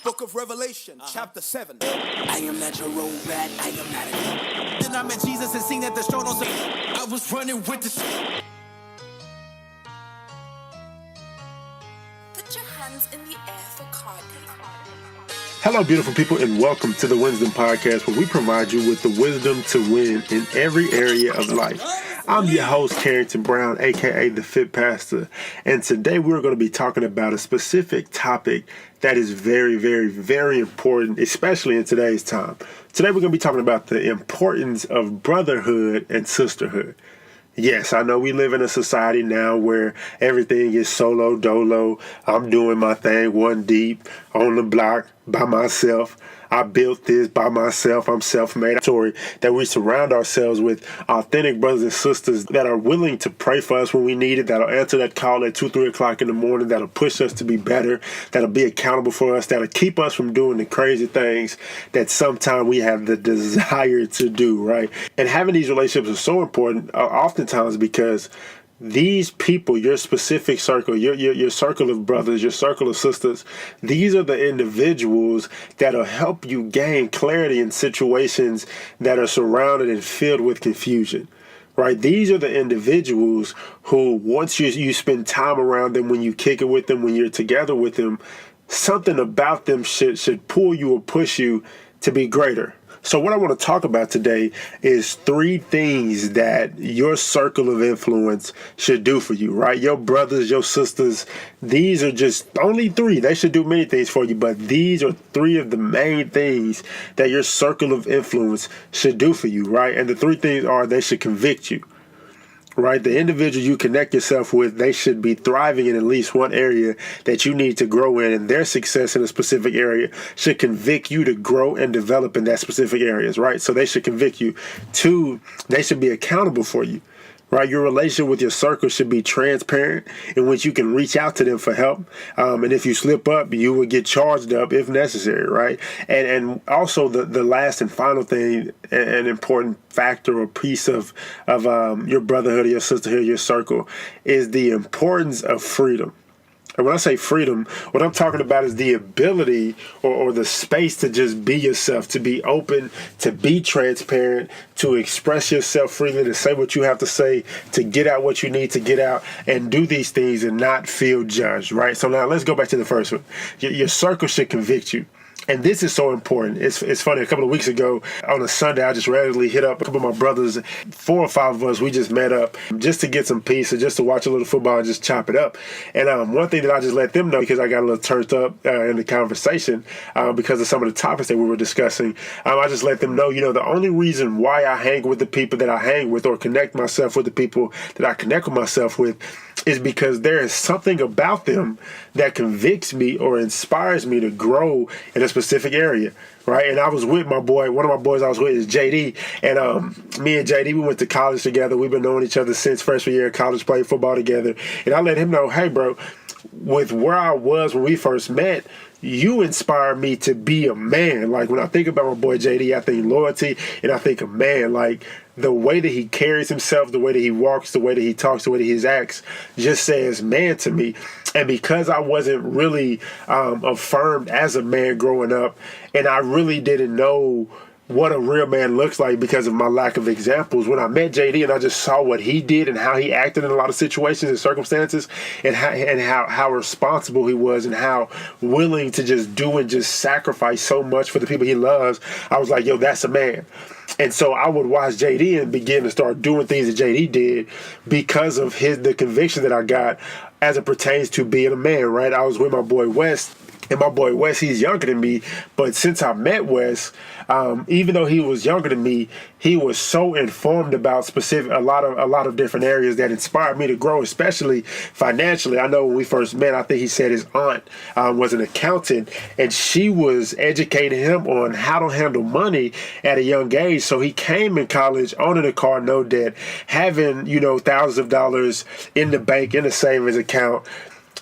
Book of Revelation, chapter 7. I am not your road rat, I am not a... Then I met Jesus and seen that the throne on I was running with the... Put your hands in the air for Cardi. Hello, beautiful people, and welcome to the WINsdom Podcast, where we provide you with the wisdom to win in every area of life. I'm your host, Carrington Brown, aka the Fit Pastor, and today we're going to be talking about a specific topic that is very, very, very important, especially in today's time. Today we're going to be talking about the importance of brotherhood and sisterhood. Yes, I know we live in a society now where everything is solo dolo. I'm doing my thing one deep on the block by myself. I built this by myself. I'm self-made. Story that we surround ourselves with authentic brothers and sisters that are willing to pray for us when we need it, that'll answer that call at 2, 3 o'clock in the morning, that'll push us to be better, that'll be accountable for us, that'll keep us from doing the crazy things that sometimes we have the desire to do, right? And having these relationships is so important oftentimes because these people, your specific circle, your circle of brothers, your circle of sisters, these are the individuals that'll help you gain clarity in situations that are surrounded and filled with confusion, right? These are the individuals who, once you spend time around them, when you kick it with them, when you're together with them, something about them should pull you or push you to be greater. So what I want to talk about today is 3 things that your circle of influence should do for you, right? Your brothers, your sisters, these are just only 3. They should do many things for you, but these are 3 of the main things that your circle of influence should do for you, right? And the 3 things are they should convict you. Right? The individual you connect yourself with, they should be thriving in at least one area that you need to grow in, and their success in a specific area should convict you to grow and develop in that specific areas, right? So they should convict you. 2, they should be accountable for you. Right, your relationship with your circle should be transparent, in which you can reach out to them for help. And if you slip up, you will get charged up if necessary, right? And also the last and final thing, an important factor or piece of your brotherhood or your sisterhood, your circle, is the importance of freedom. And when I say freedom, what I'm talking about is the ability or the space to just be yourself, to be open, to be transparent, to express yourself freely, to say what you have to say, to get out what you need to get out, and do these things and not feel judged, right? So now let's go back to the first one. Your circle should convict you. And this is so important. It's funny. A couple of weeks ago on a Sunday, I just randomly hit up a couple of my brothers. 4 or 5 of us, we just met up just to get some peace and just to watch a little football and just chop it up. And one thing that I just let them know, because I got a little turned up in the conversation because of some of the topics that we were discussing, I just let them know, the only reason why I hang with the people that I hang with or connect myself with the people that I connect with myself with is because there is something about them that convicts me or inspires me to grow in a specific area, right? And I was with my boy, one of my boys I was with is JD, and me and JD, we went to college together. We've been knowing each other since freshman year of college, played football together, and I let him know, hey, bro, with where I was when we first met, you inspire me to be a man. Like, when I think about my boy JD, I think loyalty, and I think a man. Like, the way that he carries himself, the way that he walks, the way that he talks, the way that he acts just says man to me. And because I wasn't really affirmed as a man growing up, and I really didn't know what a real man looks like because of my lack of examples, when I met JD and I just saw what he did and how he acted in a lot of situations and circumstances, and how responsible he was and how willing to just do and just sacrifice so much for the people he loves, I was like, yo, that's a man. And so I would watch JD and begin to start doing things that JD did because of the conviction that I got as it pertains to being a man, right? I was with my boy West. And my boy Wes, he's younger than me, but since I met Wes, even though he was younger than me, he was so informed about a lot of different areas that inspired me to grow, especially financially. I know when we first met, I think he said his aunt was an accountant, and she was educating him on how to handle money at a young age. So he came in college owning a car, no debt, having thousands of dollars in the bank in a savings account.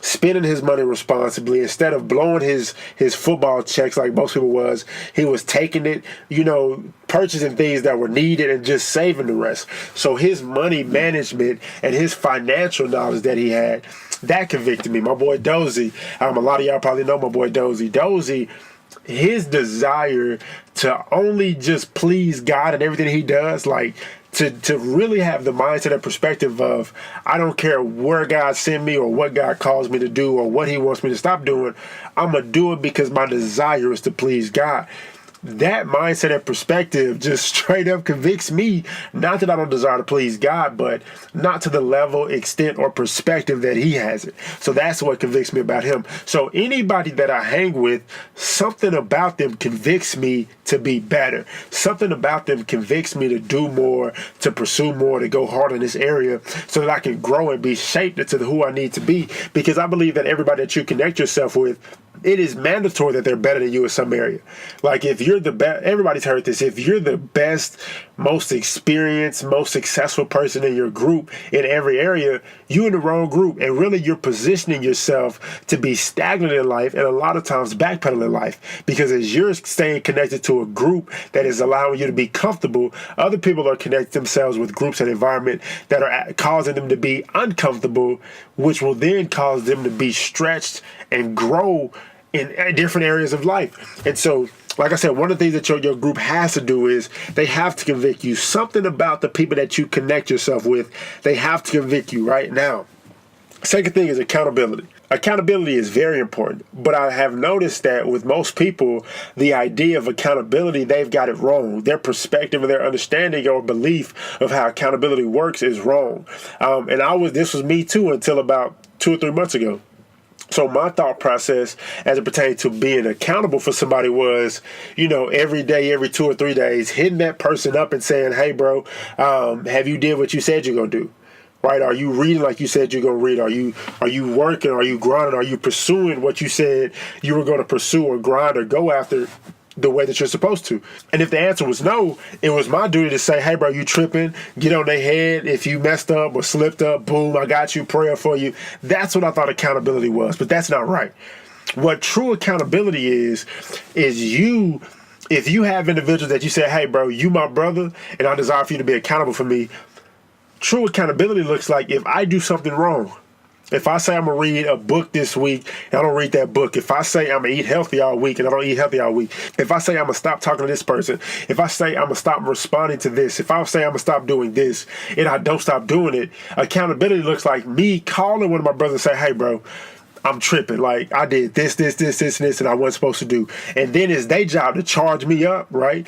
spending his money responsibly. Instead of blowing his football checks like most people was, he was taking it, purchasing things that were needed and just saving the rest. So his money management and his financial knowledge that he had, that convicted me. My boy Dozy, a lot of y'all probably know my boy Dozy. Dozy, his desire to only just please God in everything he does, like to really have the mindset and perspective of, I don't care where God sent me or what God calls me to do or what he wants me to stop doing, I'm going to do it because my desire is to please God. That mindset and perspective just straight up convicts me. Not that I don't desire to please God, but not to the level, extent, or perspective that he has it. So that's what convicts me about him. So anybody that I hang with, something about them convicts me to be better. Something about them convicts me to do more, to pursue more, to go hard in this area so that I can grow and be shaped into who I need to be. Because I believe that everybody that you connect yourself with, it is mandatory that they're better than you in some area. Like if you're the best, everybody's heard this, if you're the best, most experienced, most successful person in your group in every area, you're in the wrong group. And really you're positioning yourself to be stagnant in life and a lot of times backpedaling in life. Because as you're staying connected to a group that is allowing you to be comfortable, other people are connecting themselves with groups and environment that are causing them to be uncomfortable, which will then cause them to be stretched and grow in different areas of life. And so, like I said, one of the things that your group has to do is they have to convict you. Something about the people that you connect yourself with, they have to convict you right now. Second thing is accountability. Accountability is very important, but I have noticed that with most people, the idea of accountability, they've got it wrong. Their perspective and their understanding or belief of how accountability works is wrong. This was me too until about 2 or 3 months ago. So my thought process as it pertained to being accountable for somebody was, every day, every 2 or 3 days, hitting that person up and saying, hey, bro, have you did what you said you're going to do? Right? Are you reading like you said you're going to read? Are you working? Are you grinding? Are you pursuing what you said you were going to pursue or grind or go after the way that you're supposed to? And if the answer was no, it was my duty to say, hey, bro, you tripping? Get on their head. If you messed up or slipped up, boom, I got you, prayer for you. That's what I thought accountability was, but that's not right. What true accountability is you, if you have individuals that you say, hey, bro, you my brother, and I desire for you to be accountable for me. True accountability looks like if I do something wrong, if I say I'm going to read a book this week and I don't read that book, if I say I'm going to eat healthy all week and I don't eat healthy all week, if I say I'm going to stop talking to this person, if I say I'm going to stop responding to this, if I say I'm going to stop doing this and I don't stop doing it, accountability looks like me calling one of my brothers and say, hey, bro, I'm tripping. Like I did this, and I wasn't supposed to do. And then it's their job to charge me up, right?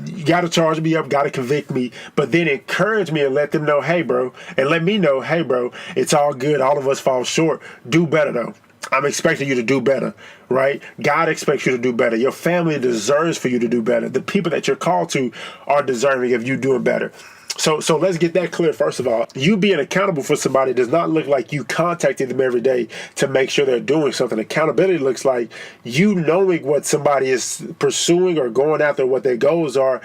You got to charge me up, got to convict me, but then encourage me and let them know, hey, bro, and let me know, hey, bro, it's all good. All of us fall short. Do better, though. I'm expecting you to do better, right? God expects you to do better. Your family deserves for you to do better. The people that you're called to are deserving of you doing better. So let's get that clear. First of all, you being accountable for somebody does not look like you contacting them every day to make sure they're doing something. Accountability looks like you knowing what somebody is pursuing or going after, what their goals are,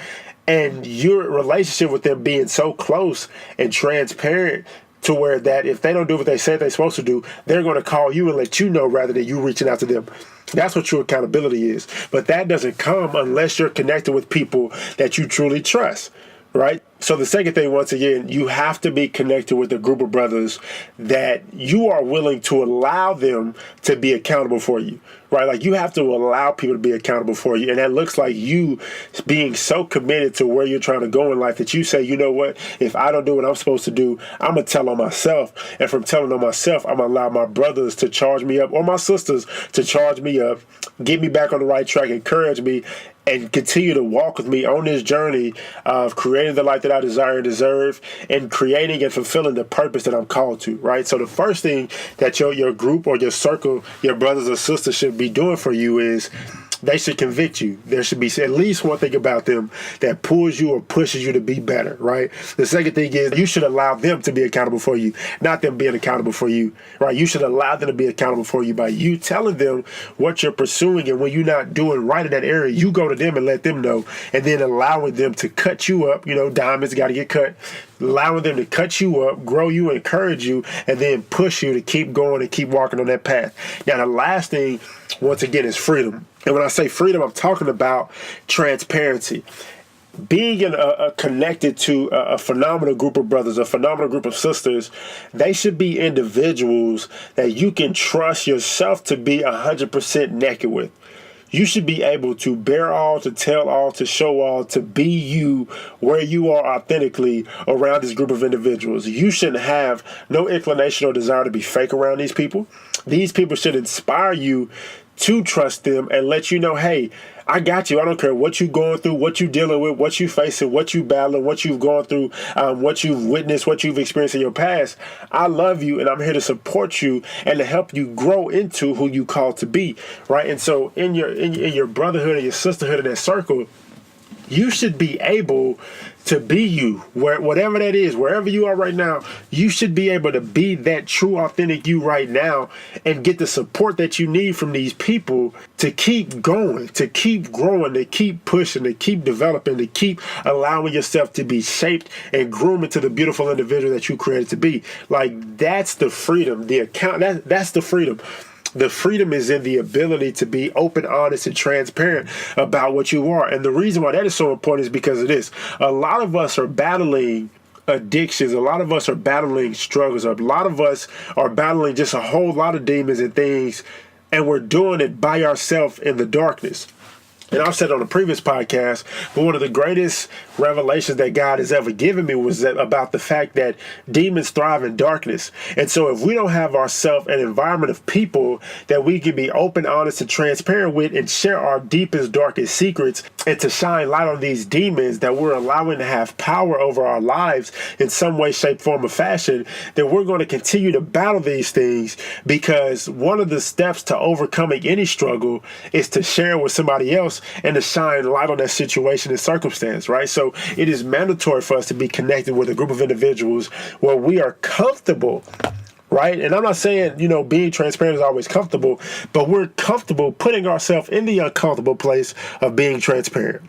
and your relationship with them being so close and transparent to where that if they don't do what they said they're supposed to do, they're going to call you and let you know rather than you reaching out to them. That's what true accountability is. But that doesn't come unless you're connected with people that you truly trust. Right? So the second thing, once again, you have to be connected with a group of brothers that you are willing to allow them to be accountable for you, right? Like you have to allow people to be accountable for you. And that looks like you being so committed to where you're trying to go in life that you say, you know what, if I don't do what I'm supposed to do, I'm going to tell on myself. And from telling on myself, I'm going to allow my brothers to charge me up or my sisters to charge me up, get me back on the right track, encourage me, and continue to walk with me on this journey of creating the life that I desire and deserve and creating and fulfilling the purpose that I'm called to, right? So the first thing that your group or your circle, your brothers or sisters should be doing for you is they should convict you. There should be at least one thing about them that pulls you or pushes you to be better, right? The second thing is you should allow them to be accountable for you, not them being accountable for you, right? You should allow them to be accountable for you by you telling them what you're pursuing, and when you're not doing right in that area, you go to them and let them know, and then allowing them to cut you up. Diamonds got to get cut. Allowing them to cut you up, grow you, encourage you, and then push you to keep going and keep walking on that path. Now, the last thing, once again, is freedom. And when I say freedom, I'm talking about transparency. Being connected to a phenomenal group of brothers, a phenomenal group of sisters, they should be individuals that you can trust yourself to be 100% naked with. You should be able to bear all, to tell all, to show all, to be you where you are authentically around this group of individuals. You shouldn't have no inclination or desire to be fake around these people. These people should inspire you to trust them and let you know, hey, I got you. I don't care what you're going through, what you're dealing with, what you're facing, what you're battling, what you've gone through, what you've witnessed, what you've experienced in your past. I love you, and I'm here to support you and to help you grow into who you called to be, right? And so in your brotherhood and your sisterhood in that circle, you should be able to be you, whatever that is, wherever you are right now. You should be able to be that true, authentic you right now and get the support that you need from these people to keep going, to keep growing, to keep pushing, to keep developing, to keep allowing yourself to be shaped and groomed into the beautiful individual that you created to be. Like, that's the freedom. That's the freedom. The freedom is in the ability to be open, honest, and transparent about what you are. And the reason why that is so important is because of this. A lot of us are battling addictions. A lot of us are battling struggles. A lot of us are battling just a whole lot of demons and things, and we're doing it by ourselves in the darkness. And I've said on a previous podcast, but one of the greatest revelations that God has ever given me was about the fact that demons thrive in darkness. And so if we don't have ourselves an environment of people that we can be open, honest, and transparent with and share our deepest, darkest secrets and to shine light on these demons that we're allowing to have power over our lives in some way, shape, form, or fashion, then we're going to continue to battle these things, because one of the steps to overcoming any struggle is to share with somebody else and to shine light on that situation and circumstance, right? So it is mandatory for us to be connected with a group of individuals where we are comfortable, right? And I'm not saying, being transparent is always comfortable, but we're comfortable putting ourselves in the uncomfortable place of being transparent,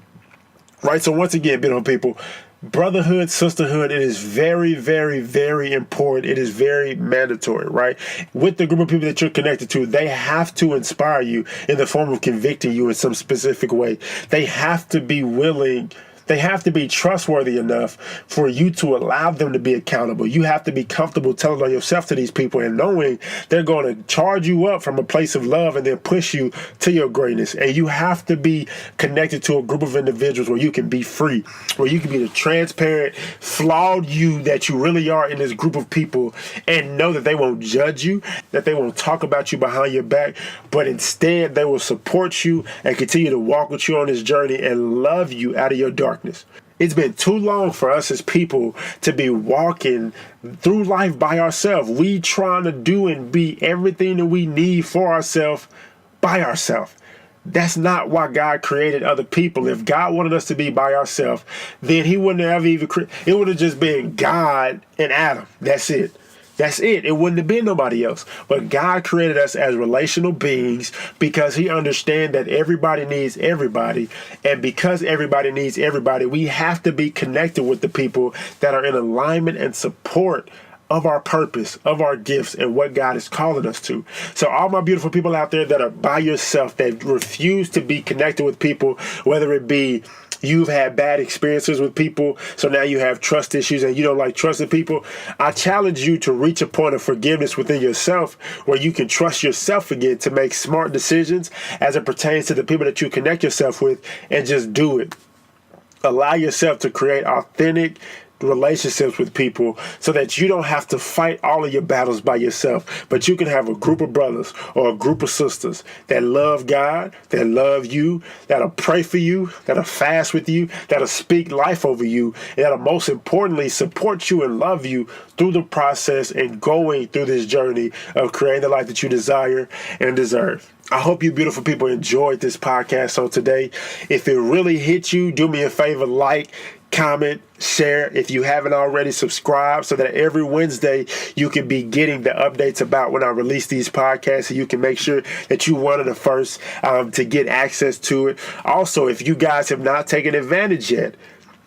right? So once again, beautiful people, brotherhood, sisterhood, it is very, very, very important. It is very mandatory, right? With the group of people that you're connected to, they have to inspire you in the form of convicting you in some specific way. They have to be willing. They have to be trustworthy enough for you to allow them to be accountable. You have to be comfortable telling on yourself to these people and knowing they're going to charge you up from a place of love and then push you to your greatness. And you have to be connected to a group of individuals where you can be free, where you can be the transparent, flawed you that you really are in this group of people, and know that they won't judge you, that they won't talk about you behind your back, but instead they will support you and continue to walk with you on this journey and love you out of your darkness. It's been too long for us as people to be walking through life by ourselves. We trying to do and be everything that we need for ourselves by ourselves. That's not why God created other people. If God wanted us to be by ourselves, then he wouldn't have even it would have just been God and Adam. That's it. That's it. It wouldn't have been nobody else. But God created us as relational beings because he understands that everybody needs everybody. And because everybody needs everybody, we have to be connected with the people that are in alignment and support of our purpose, of our gifts, and what God is calling us to. So all my beautiful people out there that are by yourself, that refuse to be connected with people, whether it be you've had bad experiences with people, so now you have trust issues and you don't like trusting people, I challenge you to reach a point of forgiveness within yourself where you can trust yourself again to make smart decisions as it pertains to the people that you connect yourself with, and just do it. Allow yourself to create authentic relationships with people so that you don't have to fight all of your battles by yourself, but you can have a group of brothers or a group of sisters that love God, that love you, that'll pray for you, that'll fast with you, that'll speak life over you, and that'll most importantly support you and love you through the process and going through this journey of creating the life that you desire and deserve. I hope you beautiful people enjoyed this podcast on today. If it really hit you, do me a favor, like, comment, share. If you haven't already, subscribe so that every Wednesday you can be getting the updates about when I release these podcasts, and you can make sure that you're one of the first to get access to it. Also, if you guys have not taken advantage yet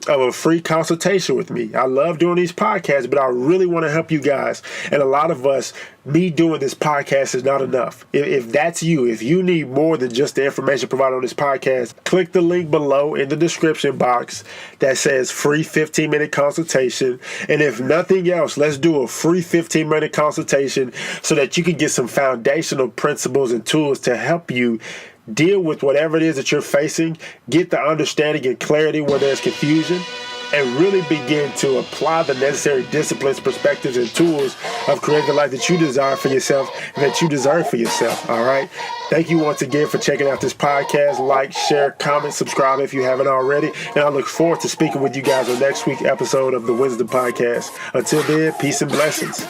of a free consultation with me. I love doing these podcasts, but I really want to help you guys. And a lot of us, me doing this podcast is not enough. If that's you, if you need more than just the information provided on this podcast, click the link below in the description box that says free 15-minute consultation. And if nothing else, let's do a free 15-minute consultation so that you can get some foundational principles and tools to help you deal with whatever it is that you're facing, get the understanding and clarity where there's confusion, and really begin to apply the necessary disciplines, perspectives, and tools of creating the life that you desire for yourself and that you deserve for yourself. All right. Thank you once again for checking out this podcast. Like, share, comment, subscribe if you haven't already. And I look forward to speaking with you guys on next week's episode of the WINsdom Podcast. Until then, peace and blessings.